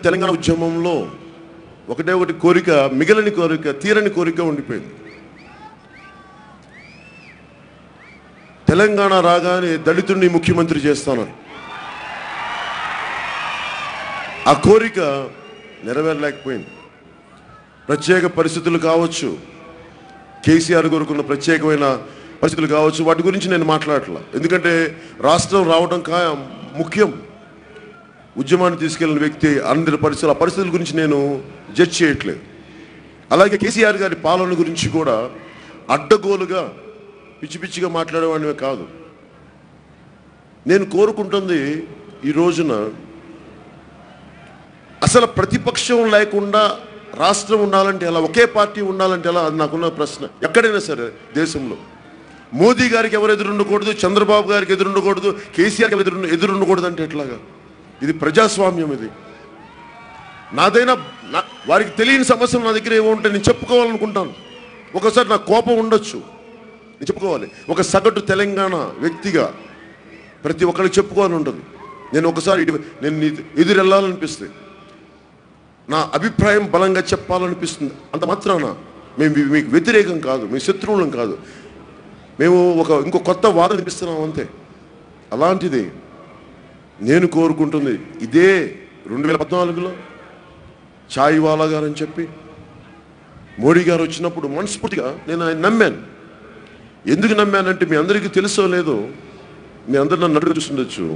తెలంగాణ ఉద్యమంలో ఒకటే ఒకటి కోరిక, మిగిలిన కోరిక, తీరని కోరిక ఉండిపోయింది. తెలంగాణ రాగానే దళితుడిని ముఖ్యమంత్రి చేస్తానని. ఆ కోరిక నెరవేరలేకపోయింది. ప్రత్యేక పరిస్థితులు కావచ్చు, కేసీఆర్ కోరుకున్న ప్రత్యేకమైన పరిస్థితులు కావచ్చు, వాటి గురించి నేను మాట్లాడట్లా. ఎందుకంటే రాష్ట్రం రావడం ముఖ్యం. ఉద్యమాన్ని తీసుకెళ్లిన వ్యక్తి అందరి పరిస్థితులు, ఆ పరిస్థితుల గురించి నేను జడ్జ్ చేయట్లేదు. అలాగే కేసీఆర్ గారి పాలన గురించి కూడా అడ్డగోలుగా పిచ్చి పిచ్చిగా మాట్లాడేవాడివే కాదు. నేను కోరుకుంటుంది ఈ రోజున అసలు ప్రతిపక్షం లేకుండా రాష్ట్రం ఉండాలంటే ఎలా, ఒకే పార్టీ ఉండాలంటే ఎలా, అది నాకున్న ప్రశ్న. ఎక్కడైనా సరే దేశంలో మోదీ గారికి ఎవరు ఎదురుండకూడదు, చంద్రబాబు గారికి ఎదురుండకూడదు, కేసీఆర్ గారికి ఎదురుండకూడదు అంటే ఎట్లాగా? ఇది ప్రజాస్వామ్యం. ఇది నాదైనా వారికి తెలియని సమస్యలు నా దగ్గర ఏమో ఉంటే నేను చెప్పుకోవాలనుకుంటాను. ఒకసారి నాకు కోపం ఉండొచ్చు, నేను చెప్పుకోవాలి. ఒక సగటు తెలంగాణ వ్యక్తిగా ప్రతి ఒక్కరికి చెప్పుకోవాలని ఉంటుంది. నేను ఒకసారి నేను ఎదురు వెళ్ళాలనిపిస్తే, నా అభిప్రాయం బలంగా చెప్పాలనిపిస్తుంది. అంత మాత్రాన మేము మీకు వ్యతిరేకం కాదు, మేము శత్రువులం కాదు, మేము ఇంకో కొత్త వాదన వినిపిస్తున్నాం అంతే. అలాంటిది నేను కోరుకుంటుంది ఇదే 2014లో చాయ్ వాలా గారు అని చెప్పి మోడీ గారు వచ్చినప్పుడు మనస్ఫూర్తిగా నేను ఆయన నమ్మాను. ఎందుకు నమ్మానంటే మీ అందరికీ తెలుసో లేదో, మీ అందరు నన్ను అడుగు చూస్తుండొచ్చు.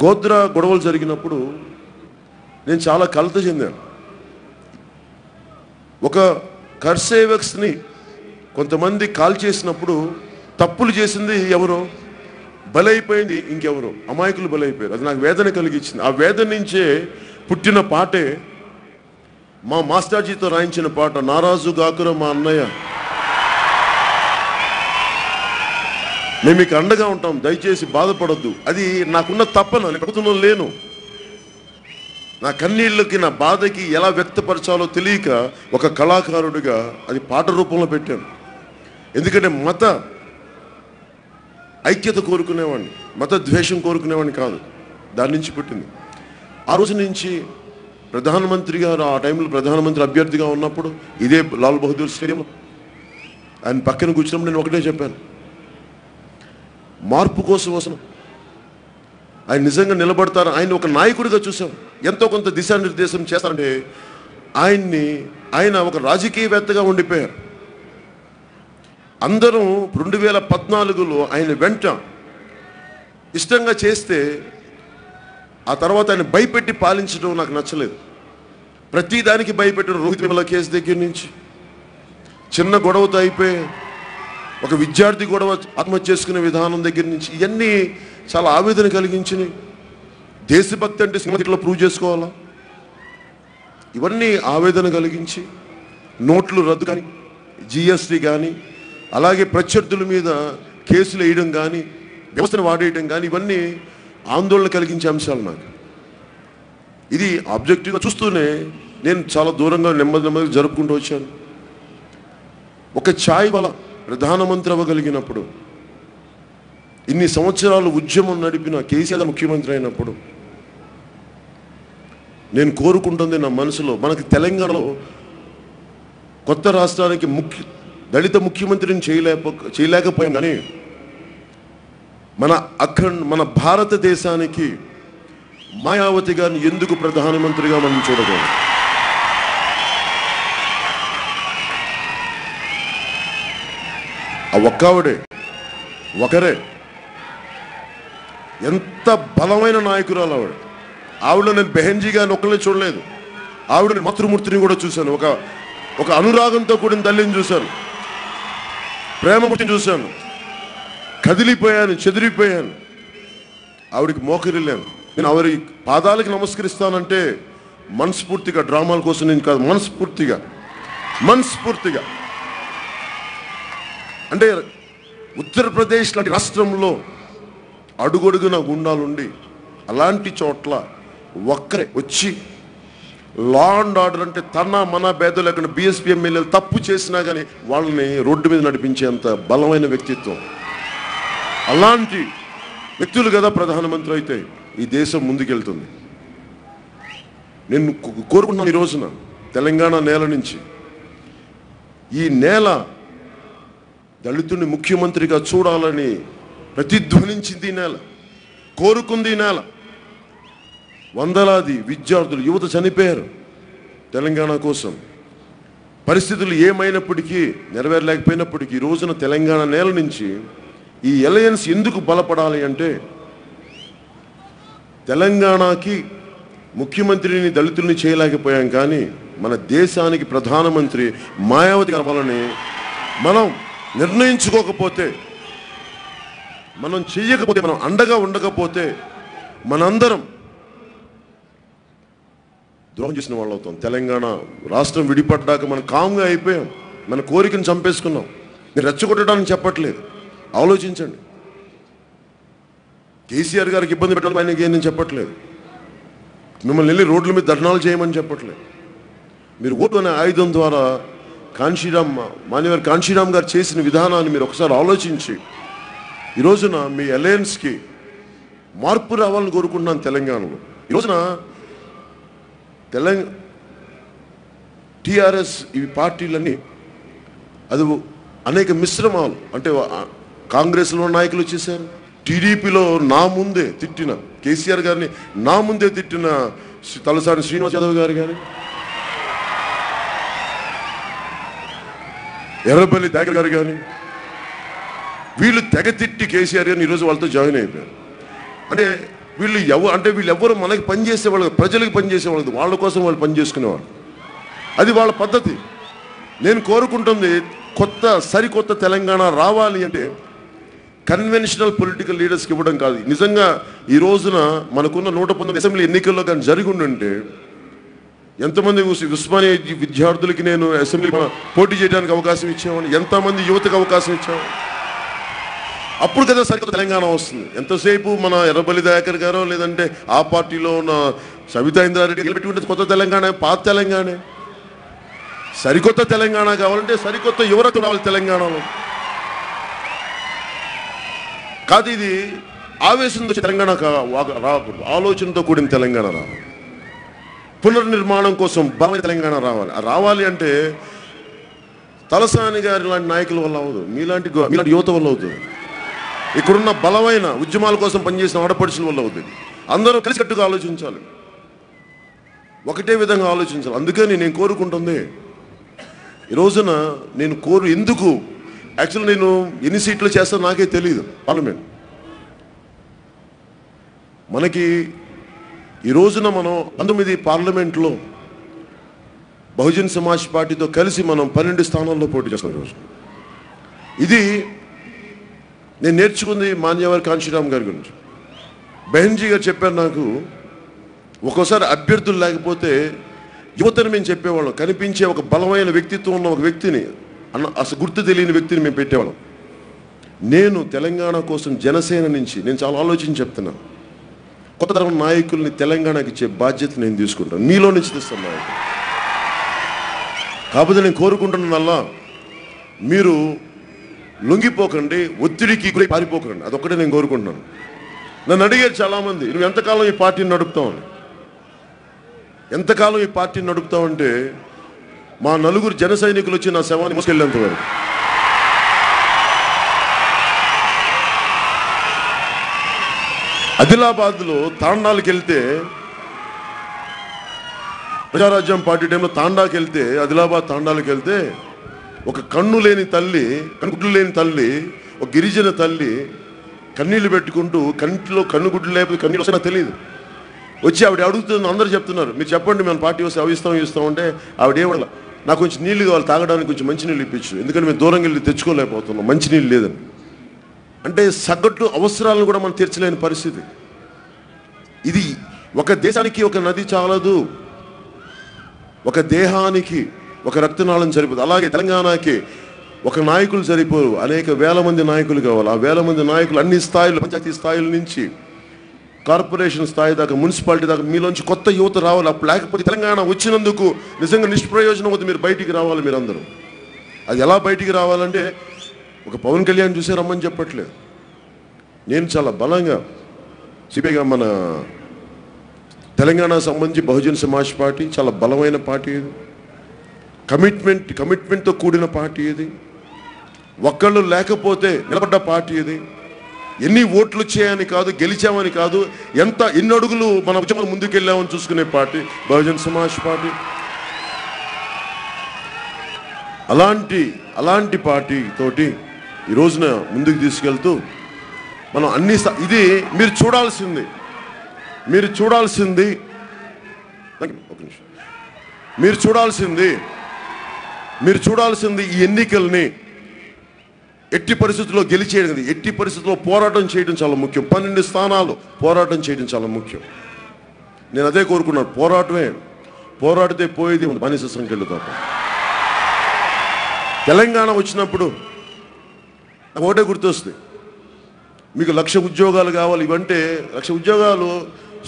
గోద్రా గొడవలు జరిగినప్పుడు నేను చాలా కలత చెందాను. ఒక కర్సేవక్స్ని కొంతమంది కాల్ చేసినప్పుడు తప్పులు చేసింది ఎవరో, బలైపోయింది ఇంకెవరో, అమాయకులు బలైపోయారు. అది నాకు వేదన కలిగించింది. ఆ వేదన నుంచే పుట్టిన పాటే మా మాస్టర్జీతో రాయించిన పాట, నారాజు గాకుర మా అన్నయ్య, మేము మీకు అండగా ఉంటాం, దయచేసి బాధపడద్దు. అది నాకున్న తప్పన, నేను ప్రభుత్వంలో లేను. నా కన్నీళ్ళకి, నా బాధకి ఎలా వ్యక్తపరచాలో తెలియక ఒక కళాకారుడిగా అది పాట రూపంలో పెట్టాను. ఎందుకంటే మత ఐక్యత కోరుకునేవాడిని, మత ద్వేషం కోరుకునేవాడిని కాదు. దాని నుంచి పుట్టింది. ఆ రోజు నుంచి ప్రధానమంత్రి గారు, ఆ టైంలో ప్రధానమంత్రి అభ్యర్థిగా ఉన్నప్పుడు ఇదే లాల్ బహదూర్ స్టేడియంలో ఆయన పక్కన కూర్చున్నప్పుడు నేను ఒకటే చెప్పాను, మార్పు కోసం వస్తున్నాం. ఆయన నిజంగా నిలబడతారు, ఆయన ఒక నాయకుడిగా చూసాం. ఎంతో కొంత దిశానిర్దేశం చేస్తారంటే ఆయన ఒక రాజకీయవేత్తగా ఉండిపోయారు. అందరూ 2014లో ఆయన వెంట ఇష్టంగా చేస్తే ఆ తర్వాత ఆయన భయపెట్టి పాలించడం నాకు నచ్చలేదు. ప్రతిదానికి భయపెట్టడం, రోహిత్ వేముల కేసు దగ్గర నుంచి చిన్న గొడవతో అయిపోయి ఒక విద్యార్థి గొడవ ఆత్మహత్య చేసుకునే విధానం దగ్గర నుంచి ఇవన్నీ చాలా ఆవేదన కలిగించినాయి. దేశభక్తి అంటే సినిమాలో ప్రూవ్ చేసుకోవాలా, ఇవన్నీ ఆవేదన కలిగించి నోట్లు రద్దు కానీ, జిఎస్టీ కానీ, అలాగే ప్రత్యర్థుల మీద కేసులు వేయడం కానీ, వ్యవస్థను వాడేయడం కానీ, ఇవన్నీ ఆందోళన కలిగించే అంశాలు నాకు. ఇది ఆబ్జెక్టివ్గా చూస్తూనే నేను చాలా దూరంగా నెమ్మదిగా జరుపుకుంటూ వచ్చాను. ఒక ఛాయ్ వల్ల ప్రధానమంత్రి అవ్వగలిగినప్పుడు, ఇన్ని సంవత్సరాలు ఉద్యమం నడిపిన కేసీఆర్ ముఖ్యమంత్రి అయినప్పుడు నేను కోరుకుంటుంది నా మనసులో, మనకి తెలంగాణలో కొత్త రాష్ట్రానికి దళిత ముఖ్యమంత్రిని చేయలేకపోయాం, కానీ మన భారతదేశానికి మాయావతి గారిని ఎందుకు ప్రధానమంత్రిగా మనం చూడగలం? ఆ ఒకరే ఎంత బలమైన నాయకురాలు ఆవిడ. నేను బెహెన్జీ గారిని ఒక్కరిని చూడలేదు, ఆవిడ మాతృమూర్తిని కూడా చూశాను. ఒక అనురాగంతో కూడిన తల్లిని చూశాను, ప్రేమమూర్తిని చూశాను. కదిలిపోయాను, చెదిరిపోయాను. ఆవిడికి మోకరిల్లాను. నేను ఆవిడ పాదాలకి నమస్కరిస్తానంటే మనస్ఫూర్తిగా, డ్రామాల కోసం నేను కాదు, మనస్ఫూర్తిగా. అంటే ఉత్తరప్రదేశ్ లాంటి రాష్ట్రంలో అడుగడుగున గుండాలుండి అలాంటి చోట్ల ఒక్కరే వచ్చి లా అండ్ ఆర్డర్ అంటే మన భేదం లేకుండా బీఎస్పీ ఎమ్మెల్యేలు తప్పు చేసినా కానీ వాళ్ళని రోడ్డు మీద నడిపించేంత బలమైన వ్యక్తిత్వం. అలాంటి వ్యక్తులు కదా ప్రధానమంత్రి అయితే ఈ దేశం ముందుకెళ్తుంది. నేను కోరుకుంటున్నాను ఈ రోజున తెలంగాణ నేల నుంచి ఈ నేల దళితుని ముఖ్యమంత్రిగా చూడాలని ప్రతిధ్వనించింది ఈ నేల, కోరుకుంది ఈ నేల. వందలాది విద్యార్థులు యువత చనిపోయారు తెలంగాణ కోసం. పరిస్థితులు ఏమైనప్పటికీ నెరవేరలేకపోయినప్పటికీ ఈ రోజున తెలంగాణ నేల నుంచి ఈ అలయన్స్ ఎందుకు బలపడాలి అంటే తెలంగాణకి ముఖ్యమంత్రిని దళితుల్ని చేయలేకపోయాం, కానీ మన దేశానికి ప్రధానమంత్రి మాయావతి కావాలని మనం నిర్ణయించుకోకపోతే, మనం చెయ్యకపోతే, మనం అండగా ఉండకపోతే మనందరం ద్రోహం చేసిన వాళ్ళు అవుతాం. తెలంగాణ రాష్ట్రం విడిపడ్డాక మనం కామ్గా అయిపోయాం, మన కోరికను చంపేసుకున్నాం. మీరు రెచ్చగొట్టడానికి చెప్పట్లేదు, ఆలోచించండి. కేసీఆర్ గారికి ఇబ్బంది పెట్టాలి ఆయనకి నేను చెప్పట్లేదు, మిమ్మల్ని వెళ్ళి రోడ్ల మీద ధర్నాలు చేయమని చెప్పట్లేదు. మీరు ఓటు అనే ఆయుధం ద్వారా మాన్యవర్ కాంశీరామ్ గారు చేసిన విధానాన్ని మీరు ఒకసారి ఆలోచించి ఈ రోజున మీ అలయన్స్కి మార్పు రావాలని కోరుకుంటున్నాను తెలంగాణలో. ఈ రోజున టీఆర్ఎస్ ఈ పార్టీలన్నీ అది అనేక మిశ్రమాలు, అంటే కాంగ్రెస్లో నాయకులు వచ్చేసారు, టీడీపీలో నా ముందే తిట్టిన కేసీఆర్ గారిని నా ముందే తిట్టిన తలసాని శ్రీనివాస్ యాదవ్ గారు కానీ, ఎర్రబెల్లి దయాకర్ గారు కానీ, వీళ్ళు తెగ తిట్టి కేసీఆర్ గారిని ఈరోజు వాళ్ళతో జాయిన్ అయిపోయారు. అంటే వీళ్ళెవ్వరు మనకి పనిచేసే వాళ్ళు, ప్రజలకు పనిచేసే వాళ్ళు, వాళ్ళ కోసం వాళ్ళు పనిచేసుకునేవాళ్ళు. అది వాళ్ళ పద్ధతి. నేను కోరుకుంటుంది సరికొత్త తెలంగాణ రావాలి అంటే కన్వెన్షనల్ పొలిటికల్ లీడర్స్కి ఇవ్వడం కాదు. నిజంగా ఈ రోజున మనకున్న 119 అసెంబ్లీ ఎన్నికల్లో కానీ జరిగి ఉండుంటే ఎంతమంది ఉస్మానియా విద్యార్థులకి నేను అసెంబ్లీ పోటీ చేయడానికి అవకాశం ఇచ్చేవాడిని, ఎంతమంది యువతకు అవకాశం ఇచ్చేవాడిని. అప్పుడు కదా సరికొత్త తెలంగాణ వస్తుంది. ఎంతసేపు మన ఎర్రబెల్లి దయాకర్ గారో లేదంటే ఆ పార్టీలో ఉన్న సబితా ఇంద్రారెడ్డి పెట్టుకుంటే కొత్త తెలంగాణ, పాత తెలంగాణ. సరికొత్త తెలంగాణ కావాలంటే సరికొత్త యువత రావాలి తెలంగాణలో. కాదు ఇది ఆవేశంతో తెలంగాణ రాకూడదు, ఆలోచనతో కూడిన తెలంగాణ రావాలి. పునర్నిర్మాణం కోసం బలమైన తెలంగాణ రావాలి అంటే తలసాని గారి లాంటి నాయకుల వల్ల అవ్వదు, మీలాంటి యువత వల్ల అవుతుంది. ఇక్కడున్న బలమైన ఉద్యమాల కోసం పనిచేసిన ఆడపడుచుల వల్ల అవుతుంది. అందరూ కలిసికట్టుగా ఆలోచించాలి, ఒకటే విధంగా ఆలోచించాలి. అందుకని నేను కోరుకుంటుంది ఈ రోజున ఎందుకు యాక్చువల్ నేను ఎన్ని సీట్లు చేస్తానో నాకే తెలియదు. పార్లమెంట్ మనకి ఈ రోజున మనం 19 పార్లమెంట్లో బహుజన్ సమాజ్ పార్టీతో కలిసి మనం 12 స్థానాల్లో పోటీ చేస్తాం ఈరోజు. ఇది నేను నేర్చుకుంది మాన్యవర్ కాంశీరామ్ గారి గురించి. బెహన్జీ గారు చెప్పారు నాకు, ఒక్కోసారి అభ్యర్థులు లేకపోతే యువతను మేము చెప్పేవాళ్ళం, కనిపించే ఒక బలమైన వ్యక్తిత్వం ఉన్న ఒక వ్యక్తిని అసలు గుర్తు తెలియని వ్యక్తిని మేము పెట్టేవాళ్ళం. నేను తెలంగాణ కోసం జనసేన నుంచి నేను చాలా ఆలోచించి చెప్తున్నాను, కొత్త తరం నాయకుల్ని తెలంగాణకి ఇచ్చే బాధ్యత నేను తీసుకుంటాను, మీలో నుంచి తెస్తాను నాయకులు. కాకపోతే నేను కోరుకుంటున్నల్లా మీరు లొంగిపోకండి, ఒత్తిడికి గురి పారిపోకండి, అదొక్కటే నేను కోరుకుంటున్నాను. నన్ను అడిగారు చాలామంది, నువ్వు ఎంతకాలం ఈ పార్టీని నడుపుతావని. ఎంతకాలం ఈ పార్టీని నడుపుతావంటే మా 4 జన సైనికులు వచ్చి నా శవాన్ని మోసుకెళ్ళేంత వరకు. ఆదిలాబాద్లో తాండాలకు వెళ్తే, ప్రజారాజ్యం పార్టీ టైంలో తాండాకి వెళ్తే, ఆదిలాబాద్ తాండాలకు వెళ్తే ఒక కన్ను లేని తల్లి, కన్నుగుడ్లు లేని తల్లి, ఒక గిరిజన తల్లి కన్నీళ్లు పెట్టుకుంటూ, కంటిలో కన్నుగుడ్లు లేకపోతే కన్నీళ్ళు వస్తే నాకు తెలియదు, వచ్చి ఆవిడ అడుగుతుంది. అందరూ చెప్తున్నారు మీరు చెప్పండి మన పార్టీ వస్తే అవి ఇస్తాం అంటే ఆవిడ ఏమన్నా నాకు కొంచెం నీళ్ళు కావాలి తాగడానికి, కొంచెం మంచినీళ్ళు ఇప్పించు, ఎందుకంటే మేము దూరంగా వెళ్ళి తెచ్చుకోలేకపోతున్నాం, మంచినీళ్ళు లేదని. అంటే సగటు అవసరాలను కూడా మనం తీర్చలేని పరిస్థితి. ఇది ఒక దేశానికి ఒక నది చాలదు, ఒక దేహానికి ఒక రక్తనాళం సరిపోదు. అలాగే తెలంగాణకి ఒక నాయకులు సరిపోరు, అనేక వేల మంది నాయకులు కావాలి. ఆ వేల మంది నాయకులు అన్ని స్థాయిలు, పంచాయతీ స్థాయిల నుంచి కార్పొరేషన్ స్థాయి దాకా, మున్సిపాలిటీ దాకా మీలోంచి కొత్త యువత రావాలి. అప్పుడు లేకపోతే తెలంగాణ వచ్చినందుకు నిజంగా నిష్ప్రయోజనం అవుతుంది. మీరు బయటికి రావాలి మీరందరూ. అది ఎలా బయటికి రావాలంటే ఒక పవన్ కళ్యాణ్ చూసే రమ్మని చెప్పట్లేదు, నేను చాలా బలంగా సిపిఐగా మన తెలంగాణకు సంబంధించి బహుజన్ సమాజ్ పార్టీ చాలా బలమైన పార్టీ ఇది. కమిట్మెంట్తో కూడిన పార్టీ ఇది. ఒక్కళ్ళు లేకపోతే నిలబడ్డ పార్టీ ఇది. ఎన్ని ఓట్లు వచ్చాయని కాదు, గెలిచామని కాదు, ఎన్ని అడుగులు మన ఉద్యమం ముందుకెళ్ళామని చూసుకునే పార్టీ బహుజన్ సమాజ్ పార్టీ. అలాంటి పార్టీ తోటి ఈ రోజున ముందుకు తీసుకెళ్తూ మనం ఇది మీరు చూడాల్సింది ఈ ఎన్నికల్ని ఎట్టి పరిస్థితుల్లో గెలిచేయడం, ఎట్టి పరిస్థితుల్లో పోరాటం చేయడం చాలా ముఖ్యం. 12 స్థానాలు పోరాటం చేయడం చాలా ముఖ్యం. నేను అదే కోరుకున్నాను. పోరాడితే పోయేది బానిస సంఖ్యలు తప్ప. తెలంగాణ వచ్చినప్పుడు నాకు ఒకటే గుర్తొస్తుంది, మీకు 1,00,000 ఉద్యోగాలు కావాలి. ఇవంటే 1,00,000 ఉద్యోగాలు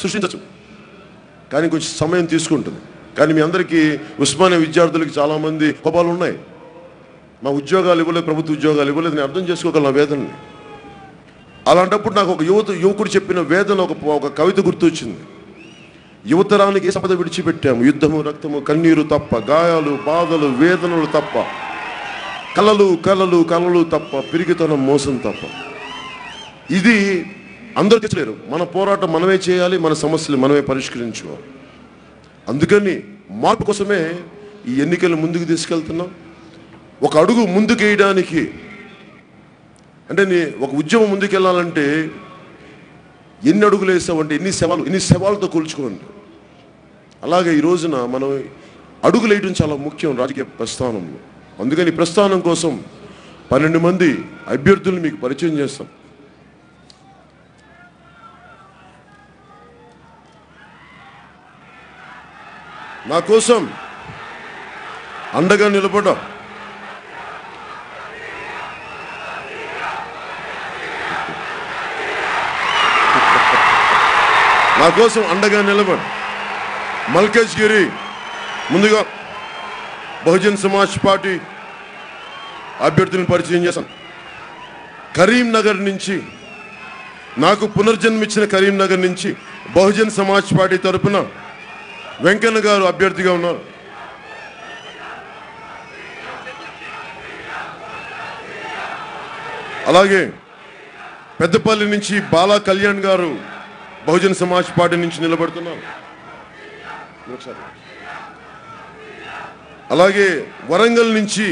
సృష్టించచ్చు, కానీ కొంచెం సమయం తీసుకుంటుంది. కానీ మీ అందరికీ ఉస్మానియా విద్యార్థులకి చాలామంది కోపాలు ఉన్నాయి. మా ఉద్యోగాలు ఇవ్వలేదు, ప్రభుత్వ ఉద్యోగాలు ఇవ్వలేదు. నేను అర్థం చేసుకోగలను ఆ వేదనని. అలాంటప్పుడు నాకు ఒక యువకుడు చెప్పిన వేదన, ఒక కవిత గుర్తొచ్చింది. యువతరానికి ఏ సంపద విడిచిపెట్టాము? యుద్ధము, రక్తము, కన్నీరు తప్ప, గాయాలు, బాధలు, వేదనలు తప్ప, కలలు తప్ప, పిరిగితనం, మోసం తప్ప. ఇది అందరూ తెచ్చలేరు. మన పోరాటం మనమే చేయాలి, మన సమస్యలు మనమే పరిష్కరించుకోవాలి. అందుకని మార్పు కోసమే ఈ ఎన్నికలు ముందుకు తీసుకెళ్తున్నాం. ఒక అడుగు ముందుకేయడానికి, అంటే ఒక ఉద్యమం ముందుకెళ్ళాలంటే ఎన్ని అడుగులు వేసామంటే ఎన్ని సవాళ్ళతో కూల్చుకోండి. అలాగే ఈ రోజున మనం అడుగులు వేయడం చాలా ముఖ్యం రాజకీయ ప్రస్థానంలో. అందుకని ప్రస్థానం కోసం 12 మంది అభ్యర్థులు మీకు పరిచయం చేస్తాం. నా కోసం అండగా నిలబడ మల్కాజ్గిరి ముందుగా బహుజన్ సమాజ్ పార్టీ అభ్యర్థులను పరిచయం చేశాను. కరీంనగర్ నుంచి, నాకు పునర్జన్మిచ్చిన కరీంనగర్ నుంచి బహుజన్ సమాజ్ పార్టీ తరఫున వెంకన్న గారు అభ్యర్థిగా ఉన్నారు. అలాగే పెద్దపల్లి నుంచి బాలా కళ్యాణ్ గారు బహుజన్ సమాజ్ పార్టీ నుంచి నిలబడుతున్నారు. అలాగే వరంగల్ నుంచి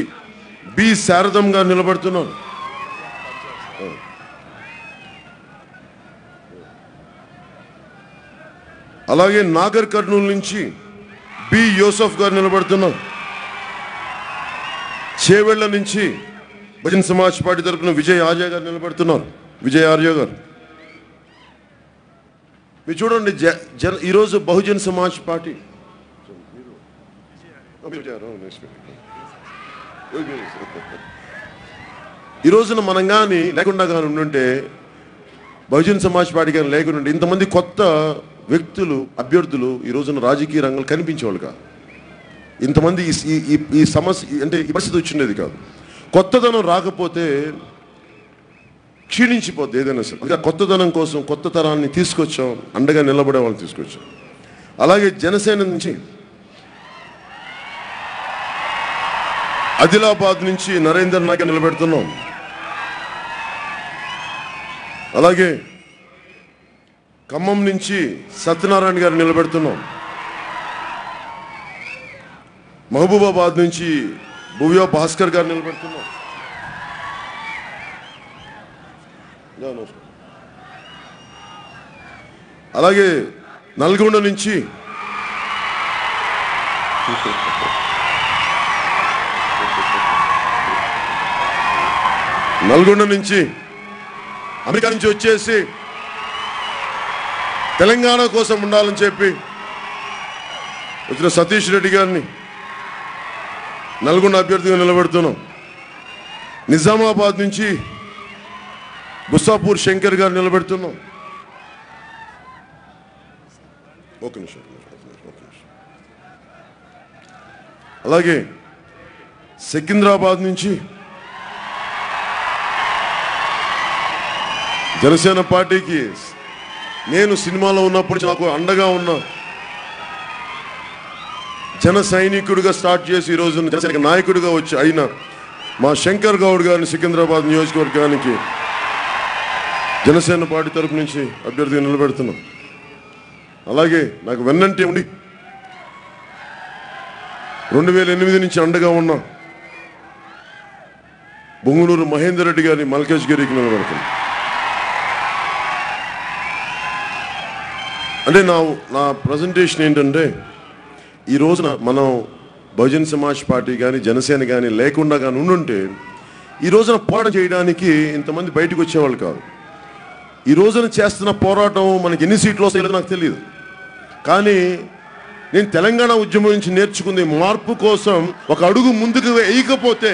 బి శారదం గారు నిలబడుతున్నారు. అలాగే నాగర్ కర్నూలు నుంచి బి యూసఫ్ గారు నిలబడుతున్నారు. చేవెళ్ల నుంచి బహుజన్ సమాజ్ పార్టీ తరఫున విజయ్ ఆర్య గారు నిలబడుతున్నారు. మీరు చూడండి, ఈరోజు బహుజన్ సమాజ్ పార్టీ ఈ రోజున మనం కానీ లేకుండా కానీ ఉండుంటే, బహుజన్ సమాజ్ పార్టీ కానీ లేకుండా ఇంతమంది కొత్త వ్యక్తులు, అభ్యర్థులు ఈ రోజున రాజకీయ రంగంలో కనిపించేవాళ్ళు కాదు. ఇంతమంది ఈ సమస్య అంటే ఈ పరిస్థితి వచ్చిండేది కాదు. కొత్తదనం రాకపోతే క్షీణించిపోద్ది ఏదైనా సరే. ఇంకా కొత్తదనం కోసం కొత్త తరాన్ని తీసుకొచ్చాం, అండగా నిలబడే వాళ్ళని తీసుకొచ్చాం. అలాగే జనసేన నుంచి ఆదిలాబాద్ నుంచి నరేందర్ నాయక్ నిలబెడుతున్నాం. అలాగే ఖమ్మం నుంచి సత్యనారాయణ గారు నిలబెడుతున్నాం. మహబూబాబాద్ నుంచి భువ్యా భాస్కర్ గారు నిలబెడుతున్నాం. అలాగే నల్గొండ నుంచి అమెరికా నుంచి వచ్చేసి తెలంగాణ కోసం ఉండాలని చెప్పి వచ్చిన సతీష్ రెడ్డి గారిని నల్గొండ అభ్యర్థిగా నిలబెడుతున్నాం. నిజామాబాద్ నుంచి బుస్సాపూర్ శంకర్ గారు నిలబెడుతున్నాం. ఒక నిమిషం. అలాగే సికింద్రాబాద్ నుంచి జనసేన పార్టీకి నేను సినిమాలో ఉన్నప్పుడు నాకు అండగా ఉన్న జన సైనికుడిగా స్టార్ట్ చేసి ఈ రోజున జనసేన నాయకుడిగా వచ్చి అయిన మా శంకర్ గౌడ్ గారిని సికింద్రాబాద్ నియోజకవర్గానికి జనసేన పార్టీ తరపు నుంచి అభ్యర్థిగా నిలబెడుతున్నాం. అలాగే నాకు వెన్నంటే ఉండి 2008 నుంచి అండగా ఉన్నాం బొంగునూరు మహేందర్ రెడ్డి గారిని మల్కేజ్గిరికి నిలబెడుతున్నాం. అంటే నా ప్రజెంటేషన్ ఏంటంటే ఈ రోజున మనం బహుజన్ సమాజ్ పార్టీ కానీ జనసేన కానీ లేకుండా కానీ ఉండుంటే ఈ రోజున పోరాటం చేయడానికి ఇంతమంది బయటకు వచ్చేవాళ్ళు కాదు. ఈ రోజున చేస్తున్న పోరాటం మనకి ఎన్ని సీట్లు వస్తాయో నాకు తెలియదు. కానీ నేను తెలంగాణ ఉద్యమం నుంచి నేర్చుకుంది మార్పు కోసం ఒక అడుగు ముందుకు వేయకపోతే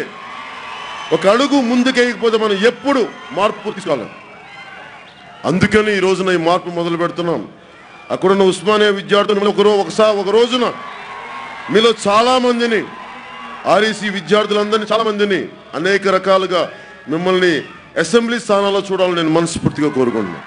మనం ఎప్పుడు మార్పు తీసుకోలేం. అందుకని ఈ రోజున ఈ మార్పు మొదలు పెడుతున్నాం. అక్కడున్న ఉస్మానియా విద్యార్థులు ఒక రోజున మీలో చాలా మందిని ఆర్ఈసీ విద్యార్థులందరినీ చాలా మందిని అనేక రకాలుగా మిమ్మల్ని అసెంబ్లీ స్థానాల్లో చూడాలని నేను మనస్ఫూర్తిగా కోరుకుంటున్నాను.